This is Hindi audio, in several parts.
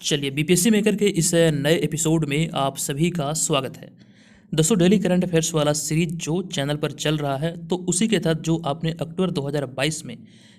चलिए बीपीएससी मेकर के इस नए एपिसोड में आप सभी का स्वागत है। दोस्तों डेली करंट अफेयर्स वाला सीरीज जो चैनल पर चल रहा है तो उसी के तहत जो आपने अक्टूबर 2022 में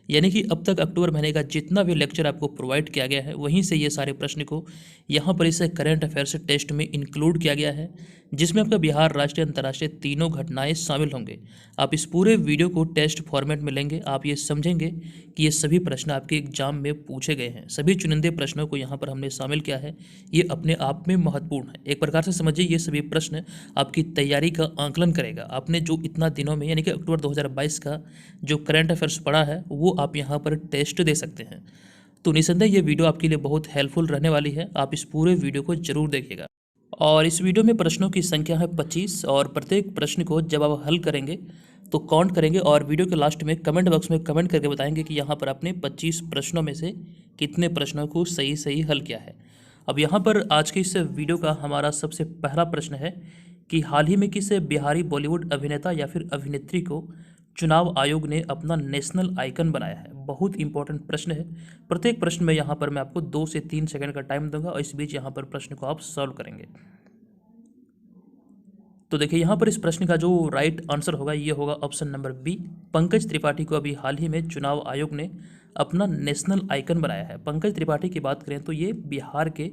यानी कि अब तक अक्टूबर महीने का जितना भी लेक्चर आपको प्रोवाइड किया गया है वहीं से ये सारे प्रश्न को यहाँ पर इस करंट अफेयर्स टेस्ट में इंक्लूड किया गया है, जिसमें आपका बिहार राष्ट्रीय अंतर्राष्ट्रीय तीनों घटनाएं शामिल होंगे। आप इस पूरे वीडियो को टेस्ट फॉर्मेट में लेंगे, आप ये समझेंगे कि ये सभी प्रश्न आपके एग्जाम में पूछे गए हैं। सभी चुनिंदे प्रश्नों को यहाँ पर हमने शामिल किया है। ये अपने आप में महत्वपूर्ण है। एक प्रकार से समझिए ये सभी प्रश्न आपकी तैयारी का आंकलन करेगा। आपने जो इतना दिनों में यानी कि अक्टूबर 2022 का जो करंट अफेयर्स पढ़ा है वो आप यहाँ पर टेस्ट दे सकते हैं। तो निसंदेह ये वीडियो आपके लिए बहुत हेल्पफुल रहने वाली है। आप इस पूरे वीडियो को जरूर देखिएगा। और इस वीडियो में प्रश्नों की संख्या है 25 और प्रत्येक प्रश्न को जब आप हल करेंगे तो काउंट करेंगे और वीडियो के लास्ट में कमेंट बॉक्स में कमेंट करके बताएंगे कि यहाँ पर आपने 25 प्रश्नों में से कितने प्रश्नों को सही सही हल किया है। अब यहाँ पर आज के इस वीडियो का हमारा सबसे पहला प्रश्न है कि हाल ही में किस बिहारी बॉलीवुड अभिनेता या फिर अभिनेत्री को चुनाव आयोग ने अपना नेशनल आइकन बनाया है। बहुत इंपॉर्टेंट प्रश्न है। प्रत्येक प्रश्न में यहाँ पर मैं आपको 2 से 3 सेकंड का टाइम दूंगा और इस बीच यहाँ पर प्रश्न को आप सॉल्व करेंगे। तो देखिए यहाँ पर इस प्रश्न का जो राइट आंसर होगा ये होगा option number B. Pankaj Tripathi को अभी हाल ही में चुनाव आयोग ने अपना नेशनल आइकन बनाया है। पंकज त्रिपाठी की बात करें तो ये बिहार के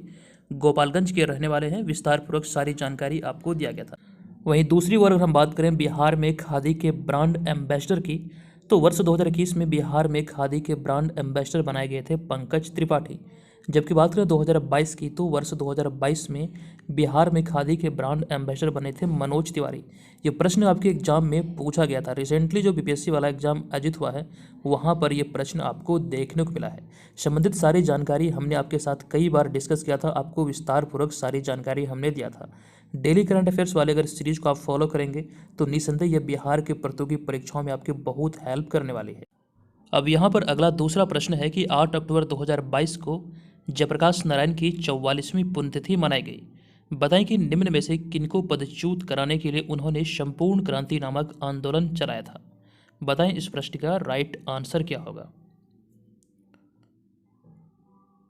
गोपालगंज के रहने वाले हैं। विस्तारपूर्वक सारी जानकारी आपको दिया गया था। वहीं दूसरी ओर अगर हम बात करें बिहार में खादी के ब्रांड एम्बेसडर की, तो वर्ष 2021 में बिहार में खादी के ब्रांड एम्बेसडर बनाए गए थे पंकज त्रिपाठी। जबकि बात करें 2022 की, तो वर्ष 2022 में बिहार में खादी के ब्रांड एम्बेसडर बने थे मनोज तिवारी। ये प्रश्न आपके एग्जाम में पूछा गया था। रिसेंटली जो बीपीएससी वाला एग्जाम आयोजित हुआ है वहाँ पर ये प्रश्न आपको देखने को मिला है। संबंधित सारी जानकारी हमने आपके साथ कई बार डिस्कस किया था, आपको विस्तार पूर्वक सारी जानकारी हमने दिया था। डेली करंट अफेयर्स वाले अगर सीरीज को आप फॉलो करेंगे तो निसंदेह ये बिहार के प्रतियोगी परीक्षाओं में आपके बहुत हेल्प करने वाली है। अब यहाँ पर अगला दूसरा प्रश्न है कि 8 अक्टूबर 2022 को जयप्रकाश नारायण की 44वीं पुण्यतिथि मनाई गई। बताएं कि निम्न में से किनको पदच्युत कराने के लिए उन्होंने संपूर्ण क्रांति नामक आंदोलन चलाया था। बताएं इस प्रश्न का राइट आंसर क्या होगा।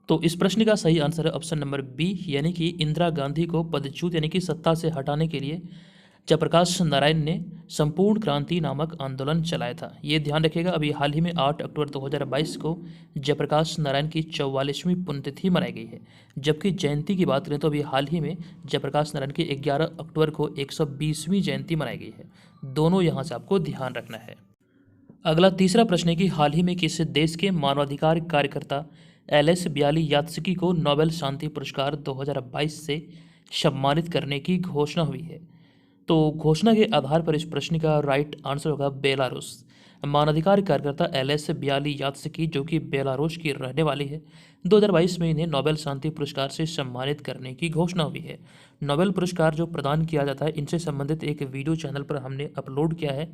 तो इस प्रश्न का सही आंसर है ऑप्शन नंबर बी, यानी कि इंदिरा गांधी को पदच्युत यानी कि सत्ता से हटाने के लिए जयप्रकाश नारायण ने संपूर्ण क्रांति नामक आंदोलन चलाया था। ये ध्यान रखिएगा। अभी हाल ही में 8 अक्टूबर 2022 को जयप्रकाश नारायण की 44वीं पुण्यतिथि मनाई गई है। जबकि जयंती की बात करें तो अभी हाल ही में जयप्रकाश नारायण की 11 अक्टूबर को 120वीं जयंती मनाई गई है। दोनों यहाँ से आपको ध्यान रखना है। अगला तीसरा प्रश्न है कि हाल ही में किस देश के मानवाधिकार कार्यकर्ता एल.एस. ब्याली यात्सकी को नोबेल शांति पुरस्कार 2022 से सम्मानित करने की घोषणा हुई है। तो घोषणा के आधार पर इस प्रश्न का राइट आंसर होगा बेलारूस। मानवाधिकार कार्यकर्ता एल.एस. ब्याली यात्सकी जो कि बेलारूस की रहने वाली है, 2022 में इन्हें नोबेल शांति पुरस्कार से सम्मानित करने की घोषणा हुई है। नोबेल पुरस्कार जो प्रदान किया जाता है इनसे संबंधित एक वीडियो चैनल पर हमने अपलोड किया है,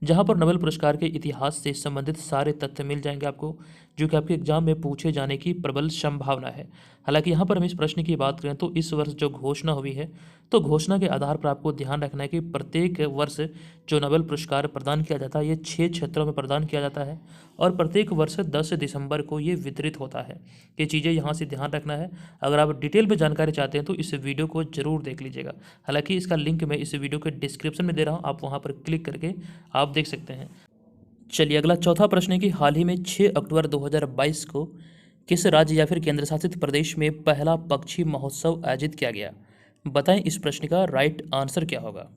जहां पर नोबेल पुरस्कार के इतिहास से संबंधित सारे तथ्य मिल जाएंगे आपको, जो कि आपके एग्जाम में पूछे जाने की प्रबल संभावना है। हालांकि यहाँ पर हम इस प्रश्न की बात करें तो इस वर्ष जो घोषणा हुई है तो घोषणा के आधार पर आपको ध्यान रखना है कि प्रत्येक वर्ष जो नोबेल पुरस्कार प्रदान किया जाता है ये 6 क्षेत्रों में प्रदान किया जाता है और प्रत्येक वर्ष 10 दिसंबर को ये वितरित होता है। ये चीज़ें यहाँ से ध्यान रखना है। अगर आप डिटेल में जानकारी चाहते हैं तो इस वीडियो को जरूर देख लीजिएगा। हालांकि इसका लिंक मैं इस वीडियो के डिस्क्रिप्शन में दे रहा हूँ, आप वहाँ पर क्लिक करके आप देख सकते हैं। चलिए अगला चौथा प्रश्न है कि हाल ही में 6 अक्टूबर 2022 को किस राज्य या फिर केंद्र शासित प्रदेश में पहला पक्षी महोत्सव आयोजित किया गया। बताएं इस प्रश्न का राइट आंसर क्या होगा।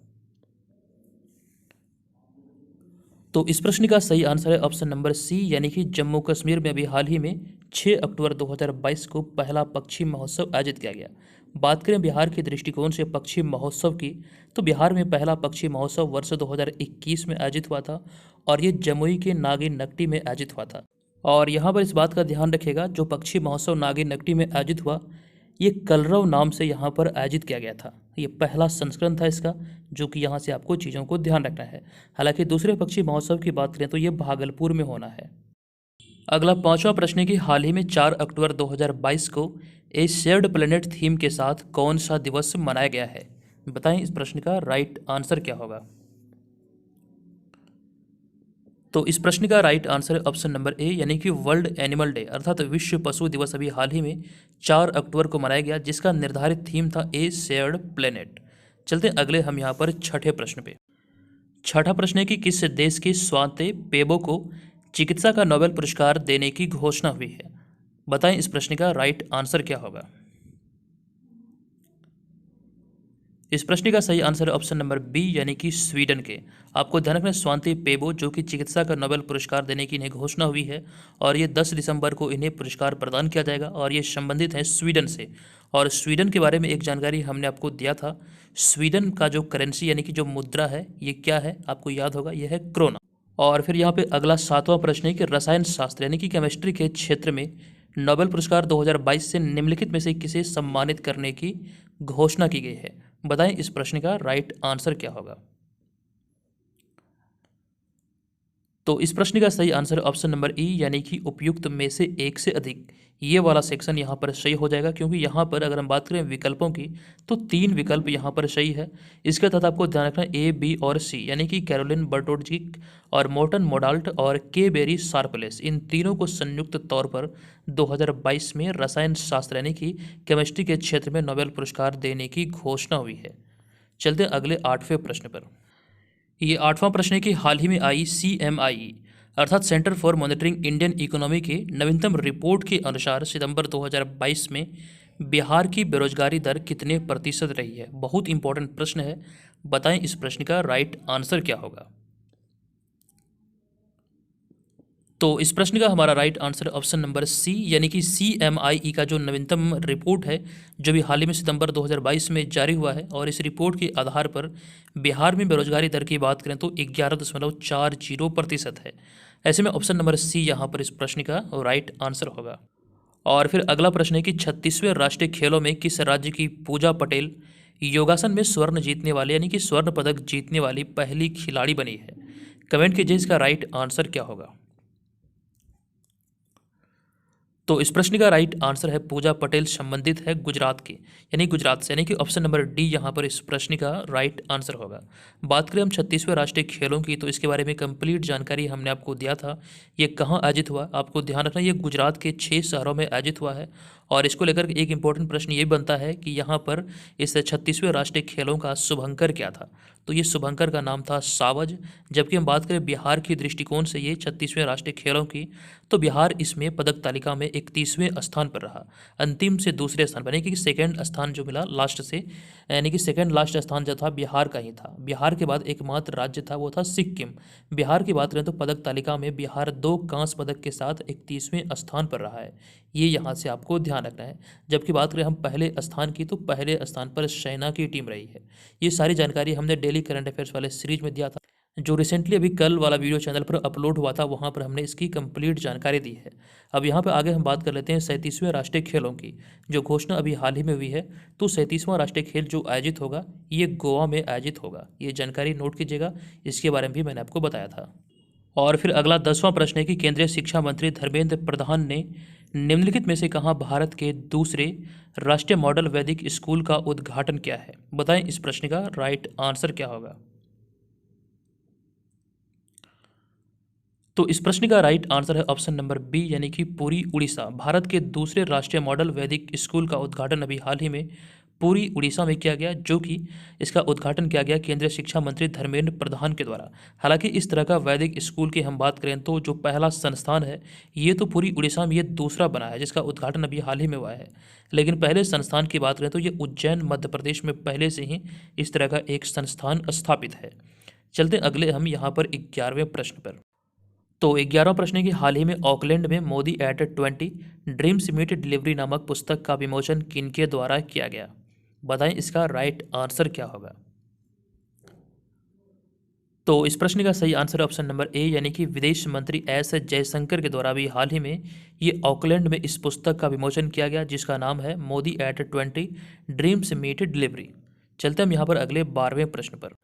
तो इस प्रश्न का सही आंसर है ऑप्शन नंबर सी, यानी कि जम्मू कश्मीर में अभी हाल ही में 6 अक्टूबर 2022 को पहला पक्षी महोत्सव आयोजित किया गया। बात करें बिहार के दृष्टिकोण से पक्षी महोत्सव की, तो बिहार में पहला पक्षी महोत्सव वर्ष 2021 में आयोजित हुआ था और ये जमुई के नागिन नकटी में आयोजित हुआ था। और यहाँ पर इस बात का ध्यान रखिएगा, जो पक्षी महोत्सव नागिन नकटी में आयोजित हुआ ये कलरव नाम से यहाँ पर आयोजित किया गया था। ये पहला संस्करण था इसका, जो कि यहाँ से आपको चीज़ों को ध्यान रखना है। हालांकि दूसरे पक्षी महोत्सव की बात करें तो ये भागलपुर में होना है। अगला पांचवा प्रश्न है कि हाल ही में 4 अक्टूबर 2022 को ए शेयर्ड प्लेनेट थीम के साथ कौन सा दिवस मनाया गया है। बताएं इस प्रश्न का राइट आंसर क्या होगा। तो इस प्रश्न का राइट आंसर है ऑप्शन नंबर ए, यानी कि वर्ल्ड एनिमल डे अर्थात विश्व पशु दिवस अभी हाल ही में 4 अक्टूबर को मनाया गया, जिसका निर्धारित थीम था ए शेयर्ड प्लेनेट। चलते हैं अगले हम यहाँ पर छठे प्रश्न पे। छठा प्रश्न है कि किस देश के स्वांते पेबो को चिकित्सा का नोबेल पुरस्कार देने की घोषणा हुई है? बताएं इस प्रश्न का राइट आंसर क्या होगा। इस प्रश्न का सही आंसर है ऑप्शन नंबर बी, यानी कि स्वीडन के। आपको ध्यान रखना, स्वांति पेबो जो कि चिकित्सा का नोबेल पुरस्कार देने की इन्हें घोषणा हुई है और ये 10 दिसंबर को इन्हें पुरस्कार प्रदान किया जाएगा और ये संबंधित हैं स्वीडन से। और स्वीडन के बारे में एक जानकारी हमने आपको दिया था, स्वीडन का जो करेंसी यानी कि जो मुद्रा है ये क्या है, आपको याद होगा, यह है क्रोना। और फिर यहाँ पे अगला सातवां प्रश्न है कि रसायन शास्त्र यानी कि केमिस्ट्री के क्षेत्र में नोबेल पुरस्कार 2022 से निम्नलिखित में से किसे सम्मानित करने की घोषणा की गई है? बताएं इस प्रश्न का राइट आंसर क्या होगा। तो इस प्रश्न का सही आंसर ऑप्शन नंबर ई, यानी कि उपयुक्त में से एक से अधिक। ये वाला सेक्शन यहाँ पर सही हो जाएगा, क्योंकि यहाँ पर अगर हम बात करें विकल्पों की तो 3 विकल्प यहाँ पर सही है। इसके तहत आपको ध्यान रखना ए, बी और सी, यानी कि कैरोलिन बर्टोल्जिक और मोर्टन मोडाल्ट और के बेरी शार्पलेस, इन तीनों को संयुक्त तौर पर 2022 में रसायन शास्त्र यानी कि केमिस्ट्री के क्षेत्र में नोबेल पुरस्कार देने की घोषणा हुई है। चलते हैं अगले 8वें प्रश्न पर। ये 8वां प्रश्न है कि हाल ही में आई CMIE अर्थात centre for monitoring Indian economy के नवीनतम रिपोर्ट के अनुसार सितंबर 2022 में बिहार की बेरोजगारी दर कितने प्रतिशत रही है? बहुत इंपॉर्टेंट प्रश्न है, बताएं इस प्रश्न का राइट आंसर क्या होगा। तो इस प्रश्न का हमारा right answer option number C, यानी कि CMIE का जो नवीनतम रिपोर्ट है जो भी हाल ही में सितंबर 2022 में जारी हुआ है, और इस रिपोर्ट के आधार पर बिहार में बेरोजगारी दर की बात करें तो 11.40% है। ऐसे में ऑप्शन नंबर सी यहाँ पर इस प्रश्न का राइट आंसर होगा। और फिर अगला प्रश्न है कि 36वें राष्ट्रीय खेलों में किस राज्य की पूजा पटेल योगासन में स्वर्ण जीतने वाले यानी कि स्वर्ण पदक जीतने वाली पहली खिलाड़ी बनी है? कमेंट कीजिए इसका राइट आंसर क्या होगा। तो इस प्रश्न का राइट आंसर है पूजा पटेल, संबंधित है गुजरात की, यानी गुजरात से, यानी कि ऑप्शन नंबर डी यहाँ पर इस प्रश्न का राइट आंसर होगा। बात करें हम 36वें राष्ट्रीय खेलों की तो इसके बारे में कंप्लीट जानकारी हमने आपको दिया था। ये कहाँ आयोजित हुआ, आपको ध्यान रखना, ये गुजरात के 6 शहरों में आयोजित हुआ है। और इसको लेकर एक इंपॉर्टेंट प्रश्न ये बनता है कि यहाँ पर इस 36वें राष्ट्रीय खेलों का शुभंकर क्या था? तो ये शुभंकर का नाम था सावज। जबकि हम बात करें बिहार की दृष्टिकोण से ये 36वें राष्ट्रीय खेलों की, तो बिहार इसमें पदक तालिका में 31वें स्थान पर रहा, अंतिम से दूसरे स्थान पर, यानी कि सेकंड स्थान जो मिला लास्ट से, यानी कि सेकंड लास्ट स्थान जो था बिहार का ही था। बिहार के बाद एकमात्र राज्य था वो था सिक्किम। बिहार की बात करें तो पदक तालिका में बिहार 2 कांस्य पदक के साथ 31वें स्थान पर रहा है, ये यहाँ से आपको ध्यान रखना है। जबकि बात करें हम पहले स्थान की तो पहले स्थान पर सेना की टीम रही है। ये सारी जानकारी हमने डेली करंट अफेयर्स वाले सीरीज में दिया था, जो रिसेंटली अभी कल वाला वीडियो चैनल पर अपलोड हुआ था, वहाँ पर हमने इसकी कंप्लीट जानकारी दी है। अब यहाँ पर आगे हम बात कर लेते हैं 37वें राष्ट्रीय खेलों की, जो घोषणा अभी हाल ही में हुई है। तो 37वां राष्ट्रीय खेल जो आयोजित होगा ये गोवा में आयोजित होगा, ये जानकारी नोट कीजिएगा, इसके बारे में भी मैंने आपको बताया था। और फिर अगला 10वां प्रश्न है कि केंद्रीय शिक्षा मंत्री धर्मेंद्र प्रधान ने निम्नलिखित में से कहाँ भारत के दूसरे राष्ट्रीय मॉडल वैदिक स्कूल का उद्घाटन किया है? बताएं इस प्रश्न का राइट आंसर क्या होगा। तो इस प्रश्न का राइट आंसर है ऑप्शन नंबर बी, यानी कि पुरी उड़ीसा। भारत के दूसरे राष्ट्रीय मॉडल वैदिक स्कूल का उद्घाटन अभी हाल ही में पूरी उड़ीसा में किया गया, जो कि इसका उद्घाटन किया गया केंद्रीय शिक्षा मंत्री धर्मेंद्र प्रधान के द्वारा। हालांकि इस तरह का वैदिक स्कूल की हम बात करें तो जो पहला संस्थान है ये तो पूरी उड़ीसा में ये दूसरा बना है जिसका उद्घाटन अभी हाल ही में हुआ है। लेकिन पहले संस्थान की बात करें तो ये उज्जैन मध्य प्रदेश में पहले से ही इस तरह का एक संस्थान स्थापित है। चलते अगले हम यहाँ पर 11वें प्रश्न पर। तो 11वां प्रश्न है कि हाल ही में ऑकलैंड में Modi at 20 dreams meet delivery नामक पुस्तक का विमोचन किनके द्वारा किया गया? बताएं इसका राइट आंसर क्या होगा। तो इस प्रश्न का सही आंसर ऑप्शन नंबर ए, यानी कि विदेश मंत्री एस जयशंकर के द्वारा भी हाल ही में ये ऑकलैंड में इस पुस्तक का विमोचन किया गया, जिसका नाम है Modi at 20 dreams meet delivery. चलते हम यहाँ पर अगले 12वें प्रश्न पर।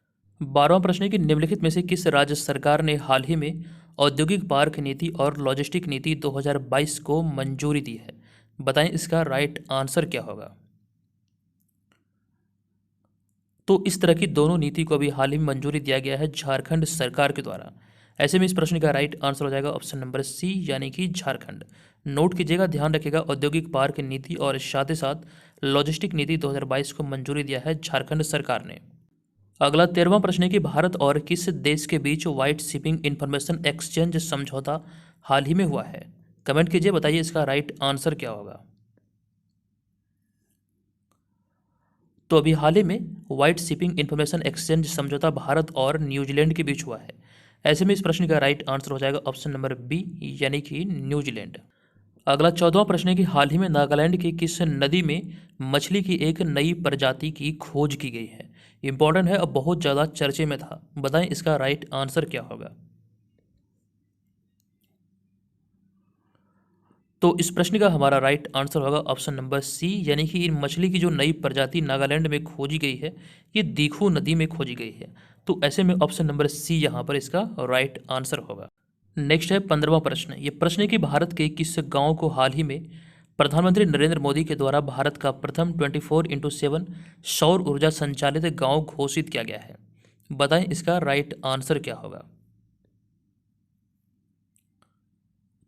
12वां प्रश्न है कि निम्नलिखित में से किस राज्य सरकार ने हाल ही में औद्योगिक पार्क नीति और लॉजिस्टिक नीति 2022 को मंजूरी दी है? बताएं इसका राइट आंसर क्या होगा। तो इस तरह की दोनों नीति को अभी हाल ही में मंजूरी दिया गया है झारखंड सरकार के द्वारा। ऐसे में इस प्रश्न का राइट आंसर हो जाएगा ऑप्शन नंबर सी यानी कि झारखंड। नोट कीजिएगा, ध्यान रखिएगा, औद्योगिक पार्क नीति और साथ ही साथ लॉजिस्टिक नीति 2022 को मंजूरी दिया है झारखंड सरकार ने। अगला 13वां प्रश्न है कि भारत और किस देश के बीच व्हाइट शिपिंग इंफॉर्मेशन एक्सचेंज समझौता हाल ही में हुआ है? कमेंट कीजिए, बताइए इसका राइट आंसर क्या होगा। तो अभी हाल ही में व्हाइट शिपिंग इंफॉर्मेशन एक्सचेंज समझौता भारत और न्यूजीलैंड के बीच हुआ है। ऐसे में इस प्रश्न का राइट आंसर हो जाएगा ऑप्शन नंबर बी यानी कि न्यूजीलैंड। अगला 14वां प्रश्न है कि हाल ही में नागालैंड की किस नदी में मछली की एक नई प्रजाति की खोज की गई है? इंपॉर्टेंट है, अब बहुत ज़्यादा चर्चे में था, बताएं इसका राइट आंसर क्या होगा। तो इस प्रश्न का हमारा राइट आंसर होगा ऑप्शन नंबर सी यानी कि इन मछली की जो नई प्रजाति नागालैंड में खोजी गई है ये दीखू नदी में खोजी गई है। तो ऐसे में ऑप्शन नंबर सी यहाँ पर इसका राइट आंसर होगा। नेक्स्ट है 15वां प्रश्न। ये प्रश्न है कि भारत के किस गांव को हाल ही में प्रधानमंत्री नरेंद्र मोदी के द्वारा भारत का प्रथम 24/7 सौर ऊर्जा संचालित गांव घोषित किया गया है? बताएं इसका राइट आंसर क्या होगा।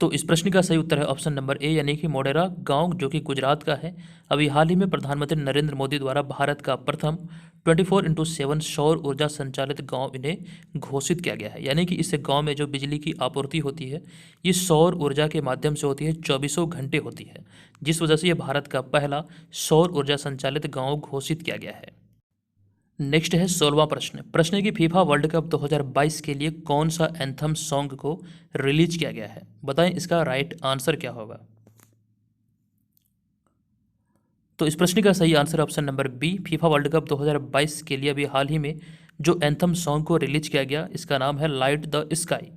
तो इस प्रश्न का सही उत्तर है ऑप्शन नंबर ए यानी कि मोढेरा गांव, जो कि गुजरात का है। अभी हाल ही में प्रधानमंत्री नरेंद्र मोदी द्वारा भारत का प्रथम 24/7 सौर ऊर्जा संचालित गांव इन्हें घोषित किया गया है। यानी कि इस गांव में जो बिजली की आपूर्ति होती है ये सौर ऊर्जा के माध्यम से होती है, 24 घंटे होती है, जिस वजह से ये भारत का पहला सौर ऊर्जा संचालित गाँव घोषित किया गया है। नेक्स्ट है 16वां प्रश्न। प्रश्न है कि फीफा वर्ल्ड कप 2022 के लिए कौन सा एंथम सॉन्ग को रिलीज किया गया है? बताएं इसका राइट आंसर क्या होगा। तो इस प्रश्न का सही answer option number B FIFA World Cup 2022 के लिए अभी हाल ही में जो एंथम सॉन्ग को रिलीज किया गया इसका नाम है लाइट द स्काई।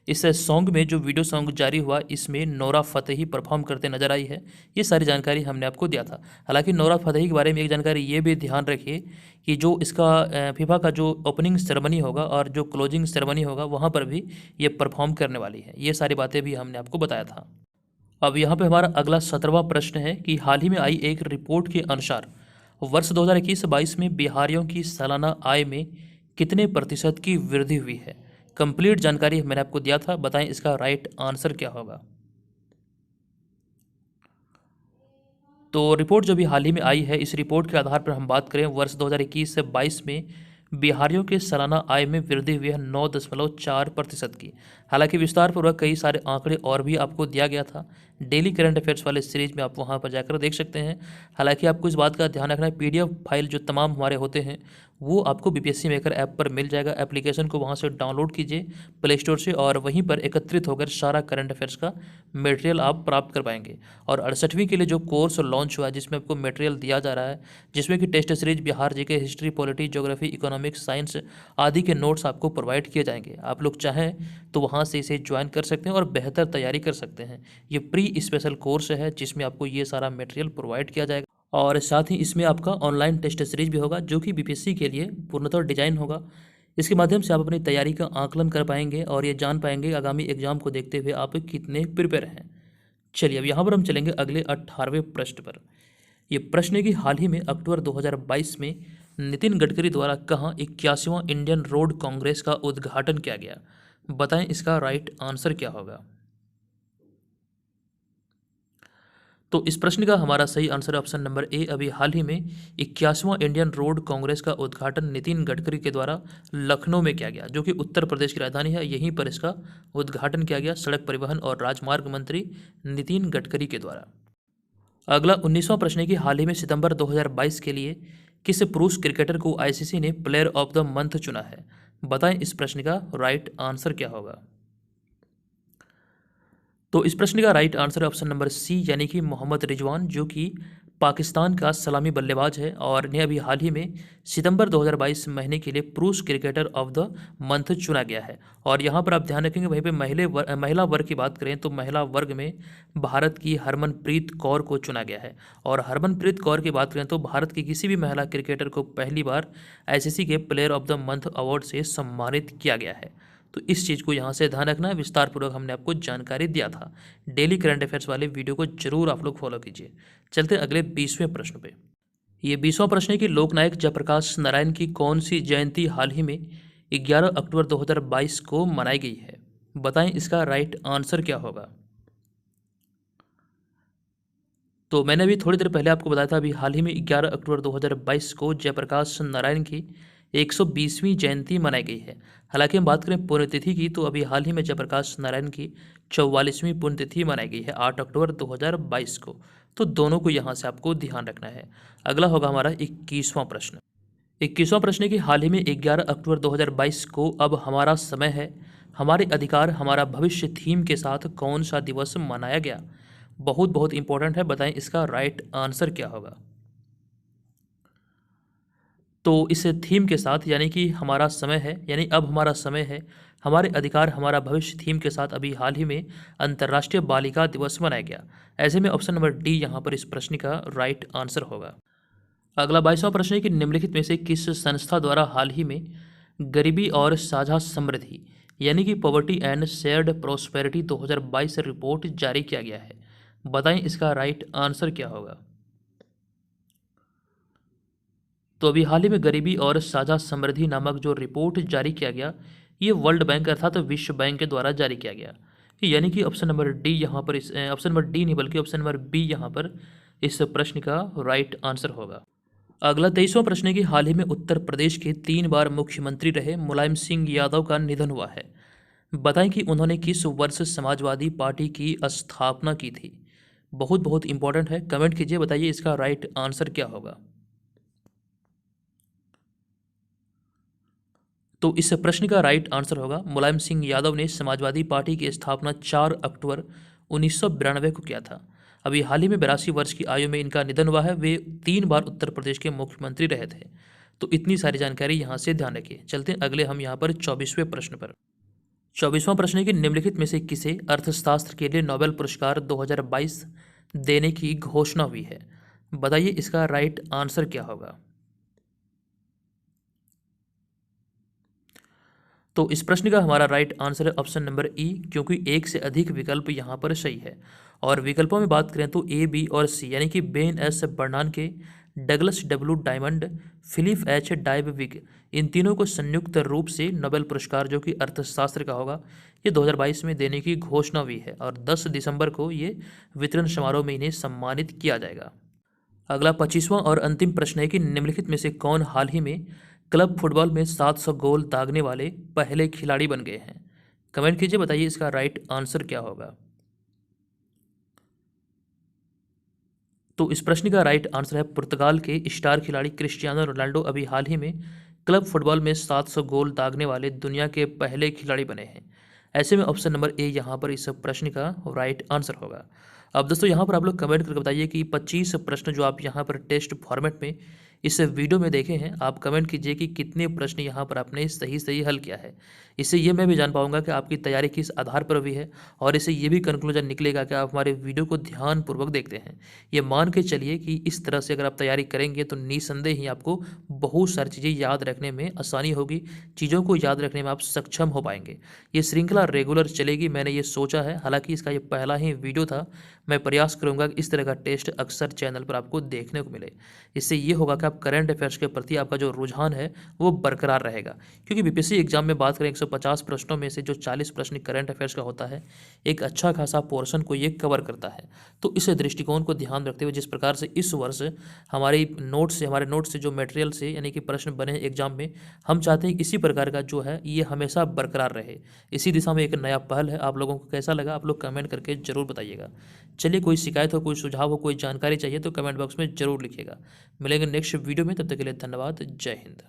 इस सॉन्ग में जो वीडियो सॉन्ग जारी हुआ इसमें नोरा फतेही परफॉर्म करते नजर आई है। ये सारी जानकारी हमने आपको दिया था। हालांकि नोरा फतेही के बारे में एक जानकारी ये भी ध्यान रखिए कि जो इसका फीफा का जो ओपनिंग सेरेमनी होगा और जो क्लोजिंग सेरेमनी होगा वहाँ पर भी ये परफॉर्म करने वाली है। ये सारी बातें भी हमने आपको बताया था। अब यहाँ पे हमारा अगला 17वां प्रश्न है कि हाल ही में आई एक रिपोर्ट के अनुसार वर्ष 2021-22 में बिहारियों की सालाना आय में कितने प्रतिशत की वृद्धि हुई है? कंप्लीट जानकारी मैंने आपको दिया था, बताएं इसका राइट आंसर क्या होगा। तो रिपोर्ट जो भी हाल ही में आई है इस रिपोर्ट के आधार पर हम बात करें वर्ष 2021 से 22 में बिहारियों के सालाना आय में वृद्धि हुई है 9.4% की। हालांकि विस्तारपूर्वक कई सारे आंकड़े और भी आपको दिया गया था डेली करंट अफेयर्स वाले सीरीज में, आप वहां पर जाकर देख सकते हैं। हालांकि आपको इस बात का ध्यान रखना है पीडीएफ फाइल जो तमाम हमारे होते हैं वो आपको बीपीएससी मेकर ऐप पर मिल जाएगा। एप्लीकेशन को वहां से डाउनलोड कीजिए प्ले स्टोर से और वहीं पर एकत्रित होकर सारा करंट अफेयर्स का मटेरियल आप प्राप्त कर पाएंगे। और 68वीं के लिए जो कोर्स लॉन्च हुआ है जिसमें आपको मटेरियल दिया जा रहा है, जिसमें कि test series Bihar GK, history, polity, geography, economics, science आदि के नोट्स आपको प्रोवाइड किए जाएंगे। आप लोग चाहें तो वहाँ से इसे ज्वाइन कर सकते हैं और बेहतर तैयारी कर सकते हैं। ये प्री स्पेशल कोर्स है जिसमें आपको ये सारा मटेरियल प्रोवाइड किया जाएगा और साथ ही इसमें आपका ऑनलाइन टेस्ट सीरीज भी होगा जो कि बीपीएससी के लिए पूर्णतः डिजाइन होगा। इसके माध्यम से आप अपनी तैयारी का आकलन कर पाएंगे और ये जान पाएंगे आगामी एग्जाम को देखते हुए आप कितने प्रिपेयर हैं। चलिए अब यहाँ पर हम चलेंगे अगले 18वें प्रश्न पर। ये प्रश्न है कि हाल ही में अक्टूबर 2022 में नितिन गडकरी द्वारा कहाँ 81वां इंडियन रोड कांग्रेस का उद्घाटन किया गया? बताएं इसका राइट आंसर क्या होगा। तो इस प्रश्न का हमारा सही आंसर ऑप्शन नंबर ए अभी हाल ही में 81वां इंडियन रोड कांग्रेस का उद्घाटन नितिन गडकरी के द्वारा लखनऊ में किया गया, जो कि उत्तर प्रदेश की राजधानी है। यहीं पर इसका उद्घाटन किया गया सड़क परिवहन और राजमार्ग मंत्री नितिन गडकरी के द्वारा। अगला 19वां प्रश्न है कि हाल ही में सितंबर 2022 के लिए किस पुरुष क्रिकेटर को आईसीसी ने प्लेयर ऑफ द मंथ चुना है? बताएं इस प्रश्न का राइट आंसर क्या होगा। तो इस प्रश्न का right answer option number C यानी कि मोहम्मद रिजवान, जो कि पाकिस्तान का सलामी बल्लेबाज है और इन्हें अभी हाल ही में सितंबर 2022 महीने के लिए पुरुष क्रिकेटर ऑफ द मंथ चुना गया है। और यहाँ पर आप ध्यान रखेंगे वहीं पे महिला वर्ग की बात करें तो महिला वर्ग में भारत की हरमनप्रीत कौर को चुना गया है। और हरमनप्रीत कौर की बात करें तो भारत की किसी भी महिला क्रिकेटर को पहली बार आईसीसी के player of the month award से सम्मानित किया गया है। तो इस चीज़ को यहाँ से ध्यान रखना है। विस्तारपूर्वक हमने आपको जानकारी दिया था। डेली करंट अफेयर्स वाले वीडियो को जरूर आप लोग फॉलो कीजिए। चलते हैं अगले 20वें प्रश्न पे। ये 20वां प्रश्न है कि लोकनायक जयप्रकाश नारायण की कौन सी जयंती हाल ही में 11 अक्टूबर 2022 को मनाई गई है? बताएं इसका राइट आंसर क्या होगा। तो मैंने अभी थोड़ी देर पहले आपको बताया था, अभी हाल ही में 11 अक्टूबर 2022 को जयप्रकाश नारायण की 120वीं जयंती मनाई गई है। हालांकि हम बात करें पुण्यतिथि की, तो अभी हाल ही में जयप्रकाश नारायण की 44वीं पुण्यतिथि मनाई गई है 8 अक्टूबर 2022 को। तो दोनों को यहाँ से आपको ध्यान रखना है। अगला होगा हमारा 21वां प्रश्न। 21वां प्रश्न है कि हाल ही में 11 अक्टूबर 2022 को अब हमारा समय है, हमारे अधिकार हमारा भविष्य थीम के साथ कौन सा दिवस मनाया गया। बहुत बहुत इंपॉर्टेंट है, बताएं इसका राइट आंसर क्या होगा। तो इस थीम के साथ यानी कि हमारा समय है, यानी अब हमारा समय है, हमारे अधिकार हमारा भविष्य थीम के साथ अभी हाल ही में अंतर्राष्ट्रीय बालिका दिवस मनाया गया। ऐसे में ऑप्शन नंबर डी यहाँ पर इस प्रश्न का राइट आंसर होगा। अगला 22वां प्रश्न है कि निम्नलिखित में से किस संस्था द्वारा हाल ही में गरीबी और साझा समृद्धि यानी कि poverty and shared prosperity 2022 report जारी किया गया है। बताएं इसका राइट आंसर क्या होगा। तो अभी हाल ही में गरीबी और साझा समृद्धि नामक जो रिपोर्ट जारी किया गया, ये वर्ल्ड बैंक अर्थात विश्व बैंक के द्वारा जारी किया गया, यानी कि ऑप्शन नंबर डी यहाँ पर इस ऑप्शन नंबर डी नहीं बल्कि ऑप्शन नंबर बी यहाँ पर इस प्रश्न का राइट आंसर होगा। अगला 23वां प्रश्न है कि हाल ही में उत्तर प्रदेश के 3 बार मुख्यमंत्री रहे मुलायम सिंह यादव का निधन हुआ है। बताएं कि उन्होंने किस वर्ष समाजवादी पार्टी की स्थापना की थी। बहुत बहुत इंपॉर्टेंट है, कमेंट कीजिए, बताइए इसका राइट आंसर क्या होगा। तो इस प्रश्न का राइट आंसर होगा मुलायम सिंह यादव ने समाजवादी पार्टी की स्थापना 4 अक्टूबर 1992 को किया था। अभी हाल ही में 82 वर्ष की आयु में इनका निधन हुआ है। वे 3 बार उत्तर प्रदेश के मुख्यमंत्री रहे थे। तो इतनी सारी जानकारी यहाँ से ध्यान रखिए। चलते हैं अगले हम यहाँ पर 24वें प्रश्न पर। 24वां प्रश्न है कि निम्नलिखित में से किसे अर्थशास्त्र के लिए नोबेल पुरस्कार 2022 देने की घोषणा हुई है। बताइए इसका राइट आंसर क्या होगा। तो इस प्रश्न का हमारा राइट आंसर है ऑप्शन नंबर ई, क्योंकि एक से अधिक विकल्प यहाँ पर सही है। और विकल्पों में बात करें तो ए, बी और सी, यानी कि Ben S Bernanke, Douglas W Diamond, Philip H Dybvig, इन तीनों को संयुक्त रूप से नोबेल पुरस्कार जो कि अर्थशास्त्र का होगा, ये 2022 में देने की घोषणा हुई है और 10 दिसंबर को ये वितरण समारोह में इन्हें सम्मानित किया जाएगा। अगला 25वां और अंतिम प्रश्न है कि निम्नलिखित में से कौन हाल ही में क्लब फुटबॉल में 700 गोल दागने वाले पहले खिलाड़ी बन गए हैं। कमेंट कीजिए, बताइए इसका राइट आंसर क्या होगा। तो इस प्रश्न का राइट आंसर है पुर्तगाल के स्टार खिलाड़ी क्रिस्टियानो रोनाल्डो अभी हाल ही में क्लब फुटबॉल में 700 गोल दागने वाले दुनिया के पहले खिलाड़ी बने हैं। ऐसे में ऑप्शन नंबर ए यहाँ पर इस प्रश्न का राइट आंसर होगा। अब दोस्तों यहाँ पर आप लोग कमेंट करके बताइए कि 25 प्रश्न जो आप यहाँ पर टेस्ट फॉर्मेट में इस वीडियो में देखे हैं, आप कमेंट कीजिए कि कितने प्रश्न यहाँ पर आपने सही सही हल किया है। इससे ये मैं भी जान पाऊंगा कि आपकी तैयारी किस आधार पर हुई है और इससे ये भी कंक्लूजन निकलेगा कि आप हमारे वीडियो को ध्यानपूर्वक देखते हैं। ये मान के चलिए कि इस तरह से अगर आप तैयारी करेंगे तो निसंदेह ही आपको बहुत सारी चीज़ें याद रखने में आसानी होगी, चीज़ों को याद रखने में आप सक्षम हो पाएंगे। ये श्रृंखला रेगुलर चलेगी, मैंने ये सोचा है। हालांकि इसका ये पहला ही वीडियो था, मैं प्रयास करूंगा कि इस तरह का टेस्ट अक्सर चैनल पर आपको देखने को मिले। इससे ये होगा कि आप करंट अफेयर्स के प्रति आपका जो रुझान है वो बरकरार रहेगा, क्योंकि बीपीएससी एग्जाम में बात करें 150 प्रश्नों में से जो 40 प्रश्न करंट अफेयर्स का होता है, एक अच्छा खासा पोर्शन को ये कवर करता है। तो इस दृष्टिकोण को ध्यान रखते हुए जिस प्रकार से इस वर्ष हमारे नोट से जो मटेरियल से यानी कि प्रश्न बने एग्जाम में, हम चाहते हैं कि इसी प्रकार का जो है ये हमेशा बरकरार रहे। इसी दिशा में एक नया पहल है। आप लोगों को कैसा लगा आप लोग कमेंट करके जरूर बताइएगा। चलिए, कोई शिकायत हो, कोई सुझाव हो, कोई जानकारी चाहिए तो कमेंट बॉक्स में जरूर लिखिएगा। मिलेंगे नेक्स्ट वीडियो में, तब तक के लिए धन्यवाद। जय हिंद।